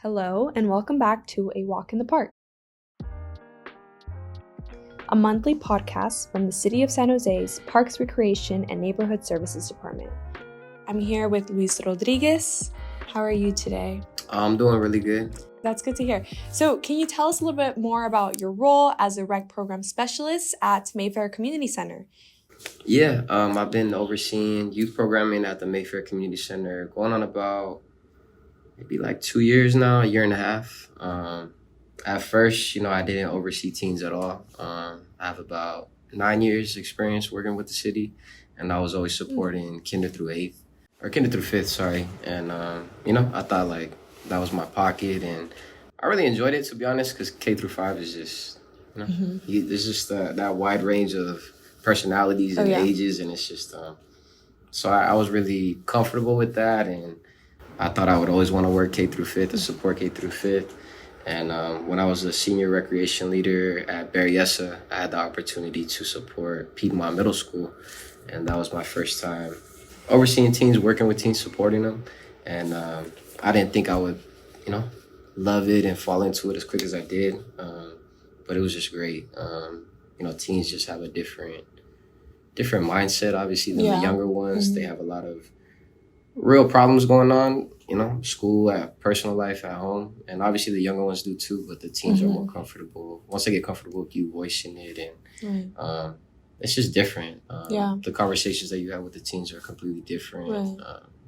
Hello, and welcome back to A Walk in the Park, a monthly podcast from the City of San Jose's Parks, Recreation, and Neighborhood Services Department. I'm here with Luis Rodriguez. How are you today? I'm doing really good. That's good to hear. So can you tell us a little bit more about your role as a rec program specialist at Mayfair Community Center? Yeah, I've been overseeing youth programming at the Mayfair Community Center going on about maybe like 2 years now, a year and a half. At first, I didn't oversee teens at all. I have about 9 years experience working with the city, and I was always supporting kinder through fifth, sorry. And, I thought like that was my pocket, and I really enjoyed it, to be honest, because K through 5 is just, there's just that wide range of personalities and ages, and it's just, so I was really comfortable with that, and I thought I would always want to work K through 5th and support K through 5th. And when I was a senior recreation leader at Berryessa, I had the opportunity to support Piedmont Middle School, and that was my first time overseeing teens, working with teens, supporting them. And I didn't think I would, love it and fall into it as quick as I did, but it was just great. Teens just have a different mindset, obviously, than the younger ones. They have a lot of real problems going on, school, at personal life, at home. And obviously the younger ones do too, but the teens are more comfortable. Once they get comfortable with you voicing it, and it's just different. The conversations that you have with the teens are completely different.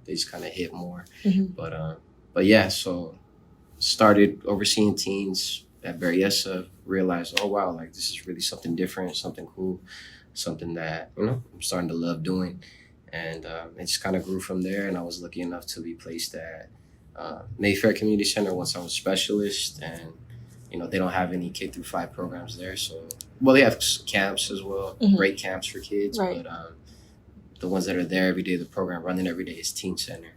They just kind of hit more. But yeah, so started overseeing teens at Berryessa, realized, oh wow, like this is really something different, something cool, something that, I'm starting to love doing. And it just kind of grew from there, and I was lucky enough to be placed at Mayfair Community Center once I was specialist. And they don't have any K through 5 programs there, so they have camps as well, great camps for kids, but the ones that are there every day, the program running every day is Teen Center.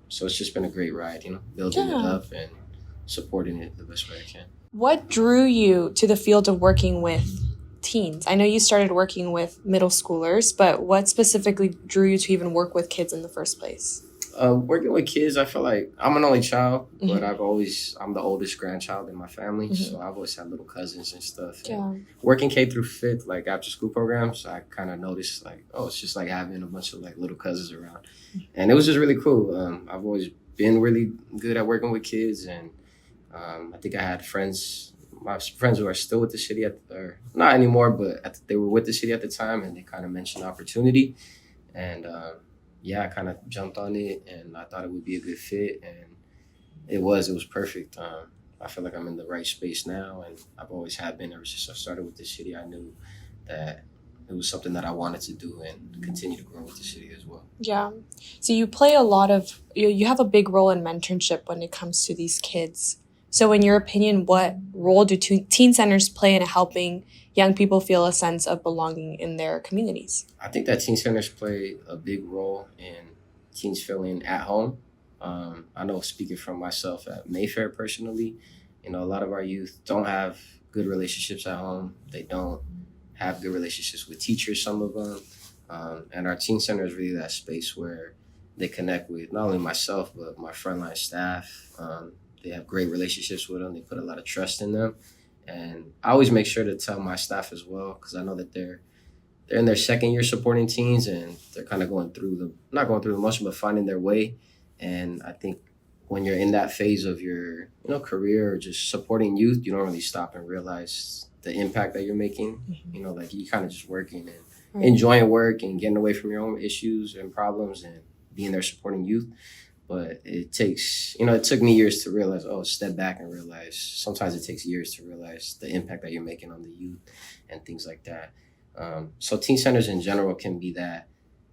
So it's just been a great ride, building it up and supporting it the best way I can. What drew you to the field of working with teens? I know you started working with middle schoolers, but what specifically drew you to even work with kids in the first place? Working with kids, I feel like I'm an only child, but I'm the oldest grandchild in my family, so I've always had little cousins and stuff. And working K through 5th, like after school programs, I kind of noticed like, it's just like having a bunch of like little cousins around, and it was just really cool. I've always been really good at working with kids, and I think I had my friends who are still with the city, or not anymore, but they were with the city at the time, and they kind of mentioned opportunity. And I kind of jumped on it, and I thought it would be a good fit, and it was perfect. I feel like I'm in the right space now, and I've always have been ever since I started with the city. I knew that it was something that I wanted to do and continue to grow with the city as well. Yeah. So you play you have a big role in mentorship when it comes to these kids. So in your opinion, what role do teen centers play in helping young people feel a sense of belonging in their communities? I think that teen centers play a big role in teens feeling at home. I know, speaking from myself at Mayfair personally, a lot of our youth don't have good relationships at home. They don't have good relationships with teachers, some of them. And our teen center is really that space where they connect with not only myself, but my frontline staff. They have great relationships with them. They put a lot of trust in them. And I always make sure to tell my staff as well, because I know that they're in their second year supporting teens, and they're kind of not going through the motion, but finding their way. And I think when you're in that phase of your career or just supporting youth, you don't really stop and realize the impact that you're making. Like you kind of just working and enjoying work and getting away from your own issues and problems and being there supporting youth. But it takes, it took me years to realize, step back and realize, sometimes it takes years to realize the impact that you're making on the youth and things like that. So teen centers in general can be that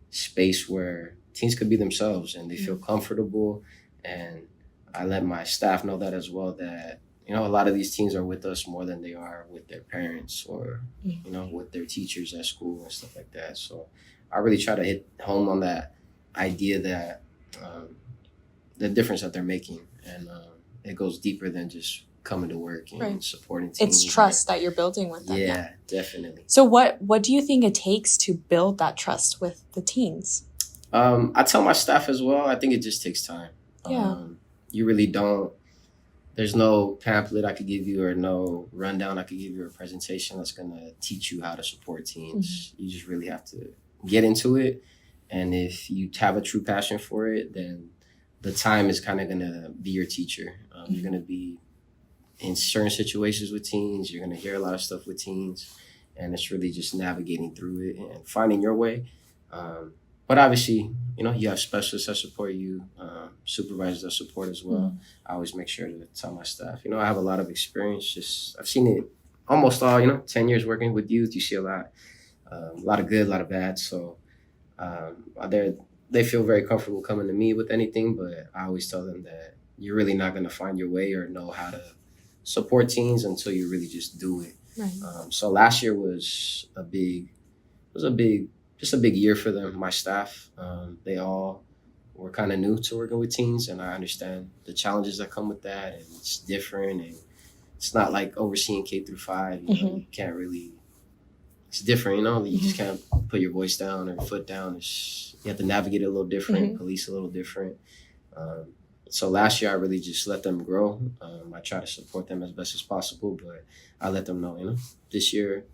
space where teens could be themselves and they feel comfortable. And I let my staff know that as well, that, a lot of these teens are with us more than they are with their parents or, with their teachers at school and stuff like that. So I really try to hit home on that idea that, the difference that they're making, and it goes deeper than just coming to work and supporting teens. It's trust that you're building with them. Yeah, definitely. So what do you think it takes to build that trust with the teens? I tell my staff as well, I think it just takes time. You really don't there's no pamphlet I could give you or no rundown I could give you or presentation that's going to teach you how to support teens. You just really have to get into it. And if you have a true passion for it, then the time is kind of going to be your teacher. You're going to be in certain situations with teens. You're going to hear a lot of stuff with teens. And it's really just navigating through it and finding your way. But obviously, you have specialists that support you, supervisors that support as well. I always make sure to tell my staff, I have a lot of experience. I've seen it almost all, 10 years working with youth. You see a lot of good, a lot of bad. So they feel very comfortable coming to me with anything, but I always tell them that you're really not going to find your way or know how to support teens until you really just do it. Right. So last year was a big year for them, my staff. They all were kind of new to working with teens, and I understand the challenges that come with that, and it's different, and it's not like overseeing K through 5. You can't really, it's different, you just can't put your voice down or foot down. You have to navigate it a little different, police a little different. So last year I really just let them grow. I try to support them as best as possible, but I let them know, this year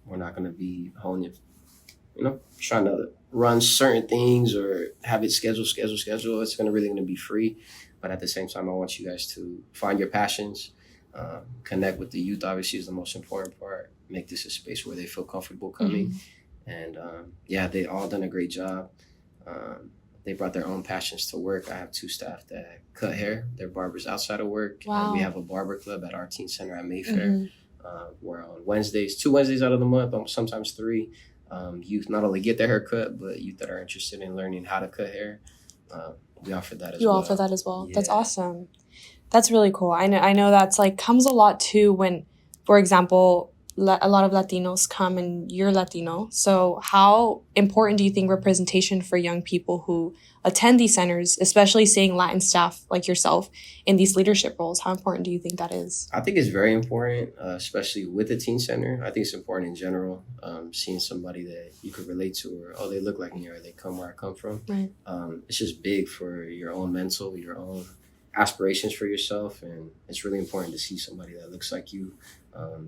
we're not going to be holding it, trying to run certain things or have it schedule. It's really going to be free. But at the same time, I want you guys to find your passions, connect with the youth, obviously, is the most important part. Make this a space where they feel comfortable coming. And they all done a great job. They brought their own passions to work. I have 2 staff that cut hair. They're barbers outside of work. Wow. And we have a barber club at our teen center at Mayfair. Where on Wednesdays, 2 Wednesdays out of the month, sometimes 3, youth not only get their hair cut, but youth that are interested in learning how to cut hair, we offer that as well. You offer that as well. Yeah. That's awesome. That's really cool. I know that's comes a lot too when, for example, a lot of Latinos come and you're Latino. So how important do you think representation for young people who attend these centers, especially seeing Latin staff like yourself in these leadership roles, how important do you think that is? I think it's very important, especially with the teen center. I think it's important in general, seeing somebody that you could relate to, or, they look like me, or they come where I come from. Right. It's just big for your own mental, your own aspirations for yourself. And it's really important to see somebody that looks like you,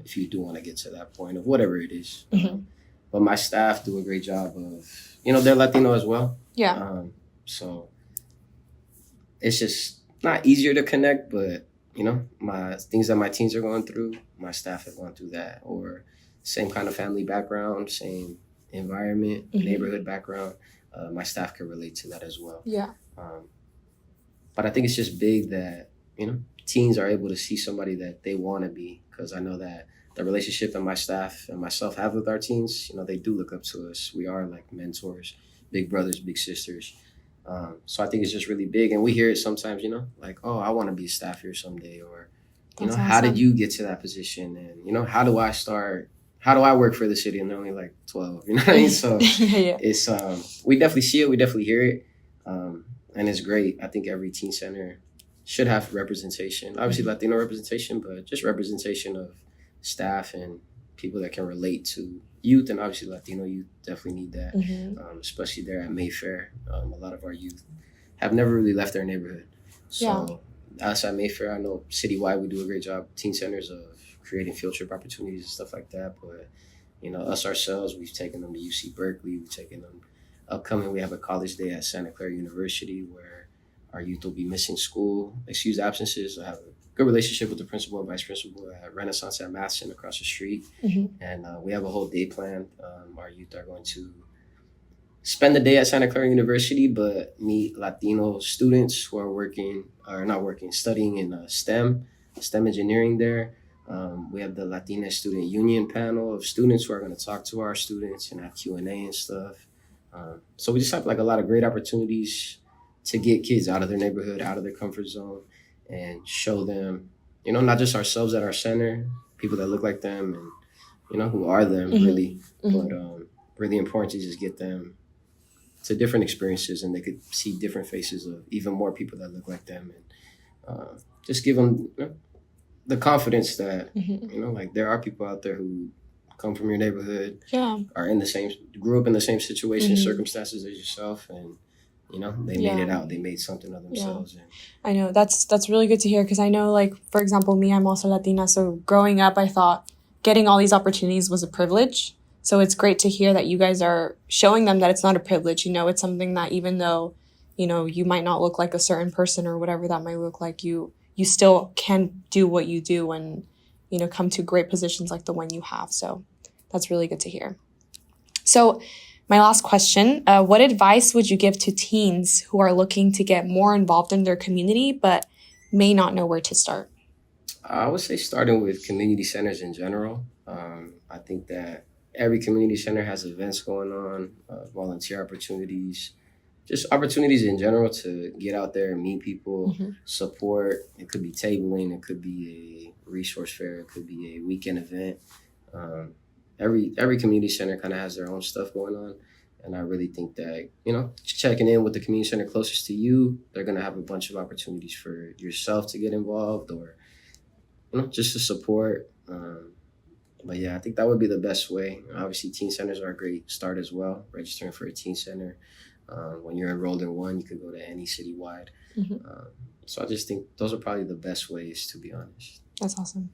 if you do want to get to that point of whatever it is. But my staff do a great job of, they're Latino as well. Yeah. So it's just not easier to connect, but, my things that my teens are going through, my staff have gone through that, or same kind of family background, same environment, neighborhood background. My staff can relate to that as well. Yeah. But I think it's just big that, teens are able to see somebody that they want to be, because I know that the relationship that my staff and myself have with our teens, they do look up to us. We are like mentors, big brothers, big sisters. So I think it's just really big. And we hear it sometimes, like, oh, I want to be a staff here someday. Or, That's how awesome. did you get to that position? And, how do I start? How do I work for the city? And they're only like 12, you know what I mean? So Yeah. it's, we definitely see it. We definitely hear it. And it's great. I think every teen center should have representation. Obviously Latino representation, but just representation of staff and people that can relate to youth. And obviously Latino youth definitely need that, especially there at Mayfair. A lot of our youth have never really left their neighborhood. So us at Mayfair, I know citywide we do a great job, teen centers, of creating field trip opportunities and stuff like that. But, us ourselves, we've taken them to UC Berkeley. We've taken them upcoming. We have a college day at Santa Clara University where our youth will be missing school, excused absences. I have a good relationship with the principal and vice principal at Renaissance at Madison across the street. And we have a whole day planned. Our youth are going to spend the day at Santa Clara University, but meet Latino students who are studying in STEM engineering there. We have the Latina Student Union panel of students who are going to talk to our students and have Q&A and stuff. So we just have a lot of great opportunities to get kids out of their neighborhood, out of their comfort zone, and show them, not just ourselves at our center, people that look like them and, who are them really, but really important to just get them to different experiences, and they could see different faces of even more people that look like them, and just give them the confidence that, there are people out there who come from your neighborhood, are grew up in the same situation, circumstances as yourself, and they made it out. They made something of themselves. Yeah. I know. That's really good to hear, because I know, like, for example, me, I'm also Latina. So growing up, I thought getting all these opportunities was a privilege. So it's great to hear that you guys are showing them that it's not a privilege. It's something that, even though, you might not look like a certain person or whatever that might look like, you still can do what you do and, come to great positions like the one you have. So that's really good to hear. So my last question, what advice would you give to teens who are looking to get more involved in their community but may not know where to start? I would say starting with community centers in general. I think that every community center has events going on, volunteer opportunities, just opportunities in general to get out there and meet people, support. It could be tabling, it could be a resource fair, it could be a weekend event. Every community center kind of has their own stuff going on. And I really think that, checking in with the community center closest to you, they're going to have a bunch of opportunities for yourself to get involved or, just to support. But yeah, I think that would be the best way. Obviously, teen centers are a great start as well. Registering for a teen center. When you're enrolled in one, you could go to any citywide. So I just think those are probably the best ways, to be honest. That's awesome.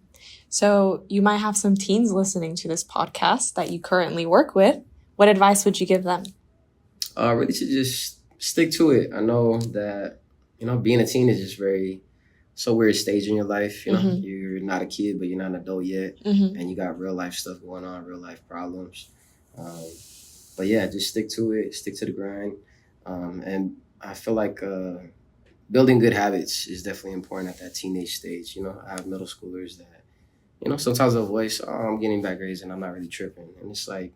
So you might have some teens listening to this podcast that you currently work with. What advice would you give them? Really to just stick to it. I know that, being a teen is just so weird stage in your life. You're not a kid, but you're not an adult yet. And you got real life stuff going on, real life problems. But yeah, just stick to it, stick to the grind. And I feel like building good habits is definitely important at that teenage stage. I have middle schoolers that, sometimes they'll voice, I'm getting bad grades and I'm not really tripping. And it's like,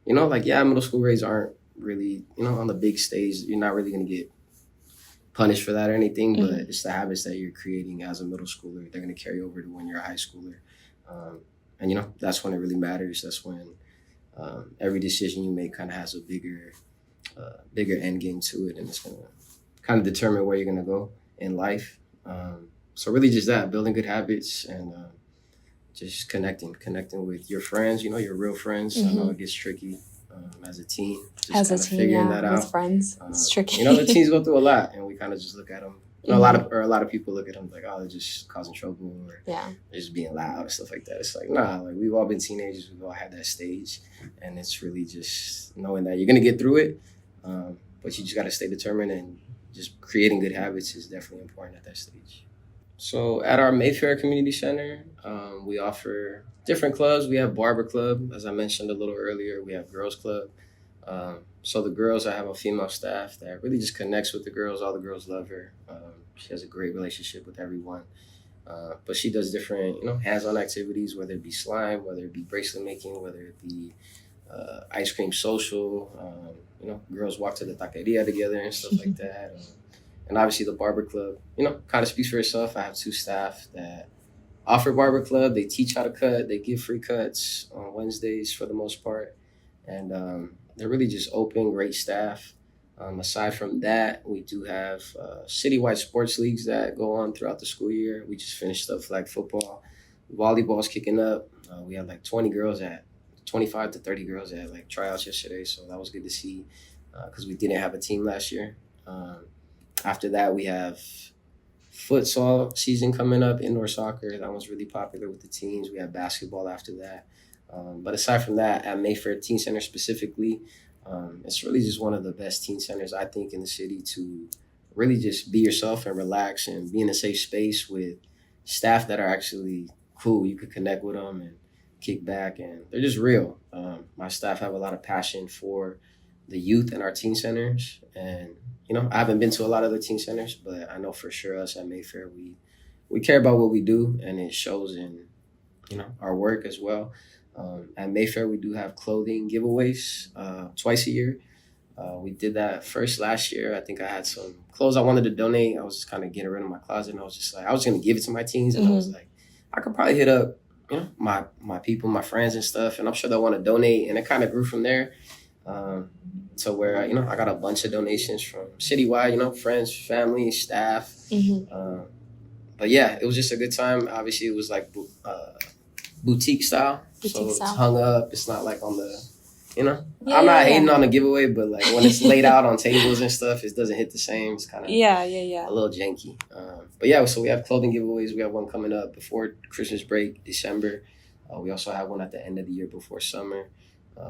middle school grades aren't really, on the big stage. You're not really going to get punished for that or anything, but it's the habits that you're creating as a middle schooler. They're going to carry over to when you're a high schooler. And, that's when it really matters. That's when every decision you make kind of has a bigger end game to it. And it's going to kind of determine where you're going to go in life. So really just that, building good habits and just connecting with your friends, your real friends. I know it gets tricky as a teen. As a teen, figuring that out. With friends, it's tricky. The teens go through a lot, and we kind of just look at them. A lot of people look at them like, oh, they're just causing trouble, or they're just being loud and stuff like that. It's like, nah, like we've all been teenagers, we've all had that stage, and it's really just knowing that you're gonna get through it, but you just got to stay determined, and just creating good habits is definitely important at that stage. So at our Mayfair Community Center, we offer different clubs. We have Barber Club, as I mentioned a little earlier. We have Girls Club. So the girls, I have a female staff that really just connects with the girls. All the girls love her. She has a great relationship with everyone. But she does different, hands-on activities, whether it be slime, whether it be bracelet making, whether it be ice cream social. Girls walk to the taqueria together and stuff like that. And obviously the Barber Club, kind of speaks for itself. I have 2 staff that offer Barber Club. They teach how to cut. They give free cuts on Wednesdays for the most part. And they're really just open, great staff. Aside from that, we do have citywide sports leagues that go on throughout the school year. We just finished up flag football. Volleyball's kicking up. We had like 25 to 30 girls at like tryouts yesterday. So that was good to see because we didn't have a team last year. After that, we have futsal season coming up, indoor soccer. That one's really popular with the teens. We have basketball after that. But aside from that, at Mayfair Teen Center specifically, it's really just one of the best teen centers, I think, in the city to really just be yourself and relax and be in a safe space with staff that are actually cool. You could connect with them and kick back, and they're just real. My staff have a lot of passion for the youth in our teen centers, and I haven't been to a lot of the teen centers, but I know for sure us at Mayfair, we care about what we do, and it shows in our work as well. At Mayfair, we do have clothing giveaways twice a year. We did that first last year. I think I had some clothes I wanted to donate. I was just kind of getting rid of my closet, and I was just like, I was going to give it to my teens, and I was like, I could probably hit up my people, my friends and stuff, and I'm sure they'll want to donate. And it kind of grew from there. To where, I got a bunch of donations from citywide, friends, family, staff. But yeah, it was just a good time. Obviously, it was like boutique style. So it's hung up. It's not like on the you know, Yeah, I'm not yeah, hating yeah. on the giveaway, but like when it's laid out on tables and stuff, it doesn't hit the same. It's kind of Yeah. a little janky. But yeah, so we have clothing giveaways. We have one coming up before Christmas break, December. We also have one at the end of the year before summer.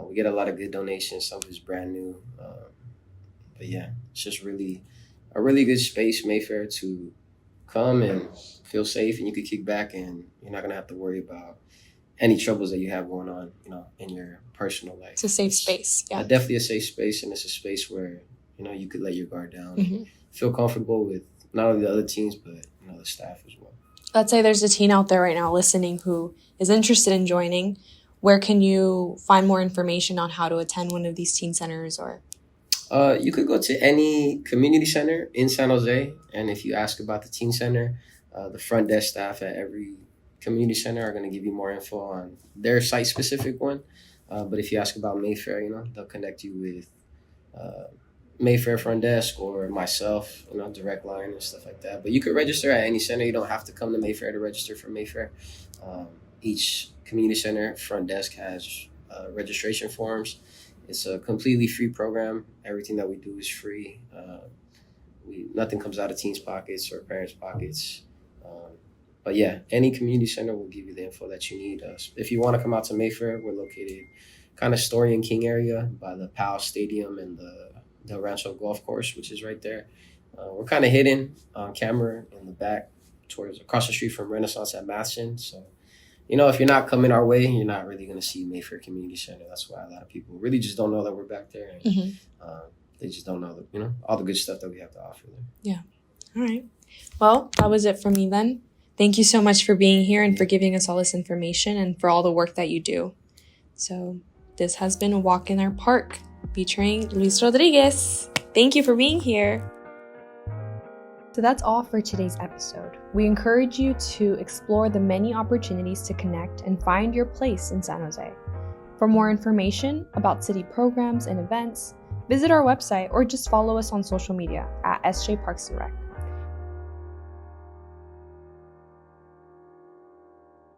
We get a lot of good donations. Some of it's brand new. But yeah, it's just really a really good space, Mayfair, to come and feel safe, and you can kick back, and you're not gonna have to worry about any troubles that you have going on, in your personal life. It's a safe space. Yeah. Definitely a safe space, and it's a space where you could let your guard down, Mm-hmm. and feel comfortable with not only the other teams but the staff as well. Let's say there's a teen out there right now listening who is interested in joining. Where can you find more information on how to attend one of these teen centers? Or you could go to any community center in San Jose, and if you ask about the teen center, the front desk staff at every community center are going to give you more info on their site specific one. But if you ask about Mayfair, they'll connect you with Mayfair front desk or myself, direct line and stuff like that. But you could register at any center. You don't have to come to Mayfair to register for Mayfair. Each community center front desk has registration forms. It's a completely free program. Everything that we do is free. Nothing comes out of teens' pockets or parents' pockets. But yeah, any community center will give you the info that you need. If you want to come out to Mayfair, we're located kind of Story and King area by the Powell Stadium and the Del Rancho Golf Course, which is right there. We're kind of hidden on camera in the back across the street from Renaissance at Matheson. So, if you're not coming our way, you're not really going to see Mayfair Community Center. That's why a lot of people really just don't know that we're back there. And, they just don't know all the good stuff that we have to offer them. Yeah. All right. Well, that was it for me then. Thank you so much for being here and for giving us all this information and for all the work that you do. So this has been A Walk in Our Park featuring Luis Rodriguez. Thank you for being here. So that's all for today's episode. We encourage you to explore the many opportunities to connect and find your place in San Jose. For more information about city programs and events, visit our website or just follow us on social media at SJ Parks Direct.